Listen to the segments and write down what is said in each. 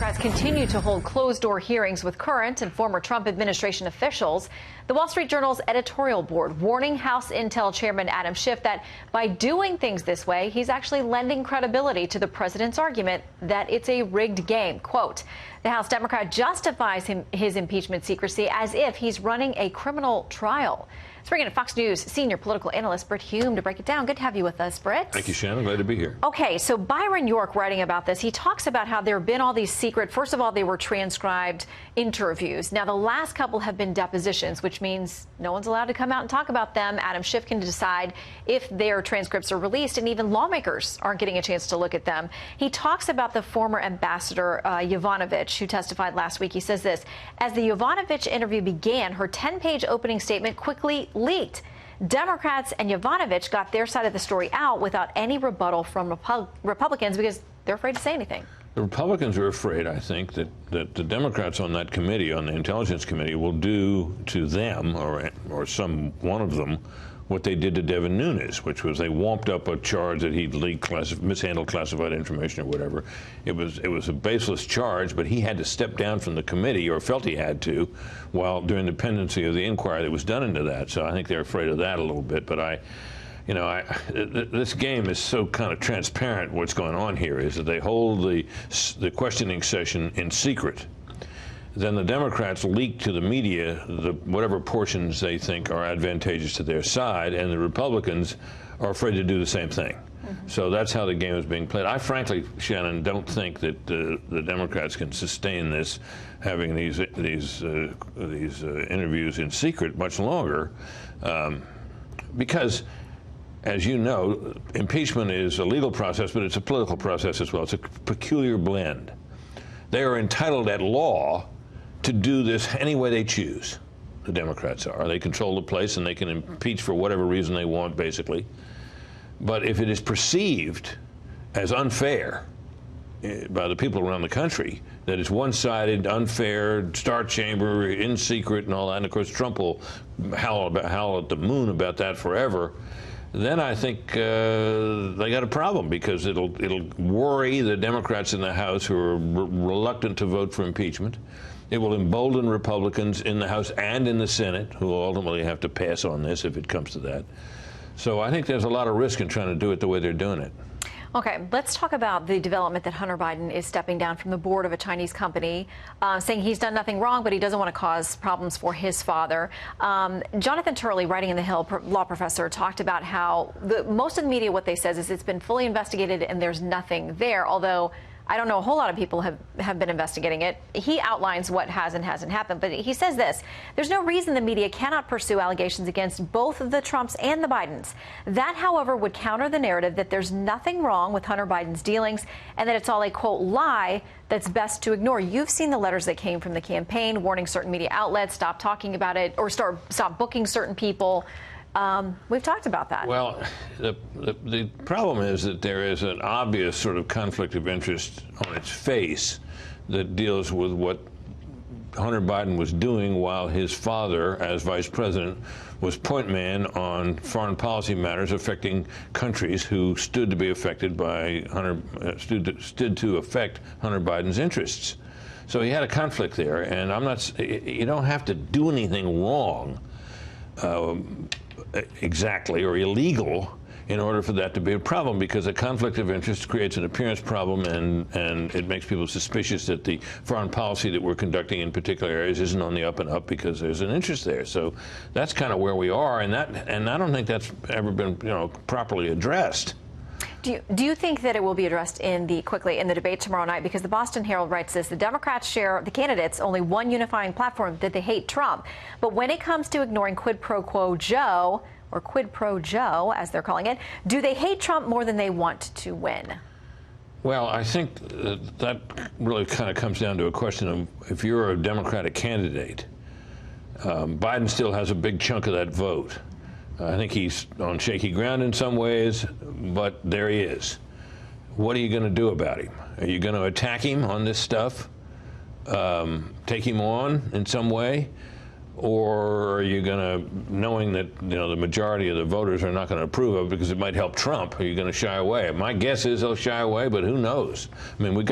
Democrats continue to hold closed-door hearings with current and former Trump administration officials. The Wall Street Journal's editorial board warning House Intel Chairman Adam Schiff that by doing things this way, he's actually lending credibility to the president's argument that it's a rigged game. Quote, the House Democrat justifies his impeachment secrecy as if he's running a criminal trial. Let's bring in Fox News senior political analyst Brit Hume to break it down. Good to have you with us, Brit. Thank you, Shannon. Glad to be here. Okay, so Byron York writing about this, he talks about how there have been all these secret, first of all, they were transcribed interviews. Now, the last couple have been depositions, which means no one's allowed to come out and talk about them. Adam Schiff can decide if their transcripts are released, and even lawmakers aren't getting a chance to look at them. He talks about the former ambassador Yovanovitch, who testified last week. He says this, as the Yovanovitch interview began, her 10-page opening statement quickly leaked. Democrats and Yovanovitch got their side of the story out without any rebuttal from Republicans because they're afraid to say anything. The Republicans are afraid, I think, that the Democrats on that committee, on the Intelligence Committee, will do to them, or one of them, what they did to Devin Nunes, which was they womped up a charge that he'd leaked, mishandled classified information or whatever. It was a baseless charge, but he had to step down from the committee, or felt he had to, while during the pendency of the inquiry that was done into that. So I think they're afraid of that a little bit. But this game is so kind of transparent. What's going on here is that they hold the questioning session in secret. Then the Democrats leak to the media whatever portions they think are advantageous to their side, and the Republicans are afraid to do the same thing. Mm-hmm. So that's how the game is being played. I frankly, Shannon, don't think that the Democrats can sustain this, having these interviews in secret much longer, because, as you know, impeachment is a legal process, but it's a political process as well. It's a peculiar blend. They are entitled at law to do this any way they choose. The Democrats are. They control the place, and they can impeach for whatever reason they want, basically. But if it is perceived as unfair by the people around the country, that it's one-sided, unfair, star chamber, in secret, and all that, and of course Trump will howl at the moon about that forever, then I think they got a problem, because it'll worry the Democrats in the House who are reluctant to vote for impeachment. It will embolden Republicans in the House and in the Senate, who will ultimately have to pass on this if it comes to that. So I think there's a lot of risk in trying to do it the way they're doing it. Okay, let's talk about the development that Hunter Biden is stepping down from the board of a Chinese company, saying he's done nothing wrong, but he doesn't want to cause problems for his father. Jonathan Turley, writing in The Hill, law professor, talked about how most of the media, what they says is it's been fully investigated and there's nothing there, although I don't know, a whole lot of people have been investigating it. He outlines what has and hasn't happened, but he says this, there's no reason the media cannot pursue allegations against both the Trumps and the Bidens. That, however, would counter the narrative that there's nothing wrong with Hunter Biden's dealings and that it's all a, quote, lie that's best to ignore. You've seen the letters that came from the campaign warning certain media outlets, stop talking about it, or stop booking certain people. We've talked about that. Well, the problem is that there is an obvious sort of conflict of interest on its face that deals with what Hunter Biden was doing while his father, as vice president, was point man on foreign policy matters affecting countries who stood to be affected by stood to affect Hunter Biden's interests. So he had a conflict there, and you don't have to do anything wrong exactly, or illegal, in order for that to be a problem, because a conflict of interest creates an appearance problem, and it makes people suspicious that the foreign policy that we're conducting in particular areas isn't on the up and up because there's an interest there. So that's kind of where we are, and I don't think that's ever been properly addressed. Do you think that it will be addressed in the debate tomorrow night? Because the Boston Herald writes this: the Democrats share the candidates only one unifying platform, that they hate Trump. But when it comes to ignoring quid pro quo Joe, or quid pro Joe, as they're calling it, do they hate Trump more than they want to win? Well, I think that really kind of comes down to a question of, if you're a Democratic candidate, Biden still has a big chunk of that vote. I think he's on shaky ground in some ways, but there he is. What are you going to do about him? Are you going to attack him on this stuff? Take him on in some way? Or are you going to, knowing that the majority of the voters are not going to approve of it because it might help Trump, are you going to shy away? My guess is they'll shy away, but who knows? I mean,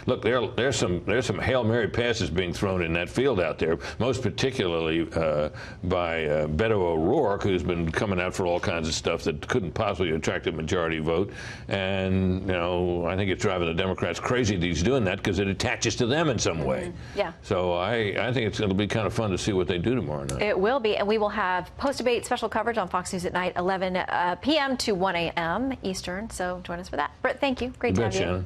there's some Hail Mary passes being thrown in that field out there, most particularly by Beto O'Rourke, who's been coming out for all kinds of stuff that couldn't possibly attract a majority vote. And I think it's driving the Democrats crazy that he's doing that because it attaches to them in some way. Yeah. So I think it'll be kind of fun to see what they do tomorrow night. It will be, and we will have post-debate special coverage on Fox News at night, 11 p.m. to 1 a.m. Eastern. So join us for that. Brit, thank you. Great to have you. Shannon.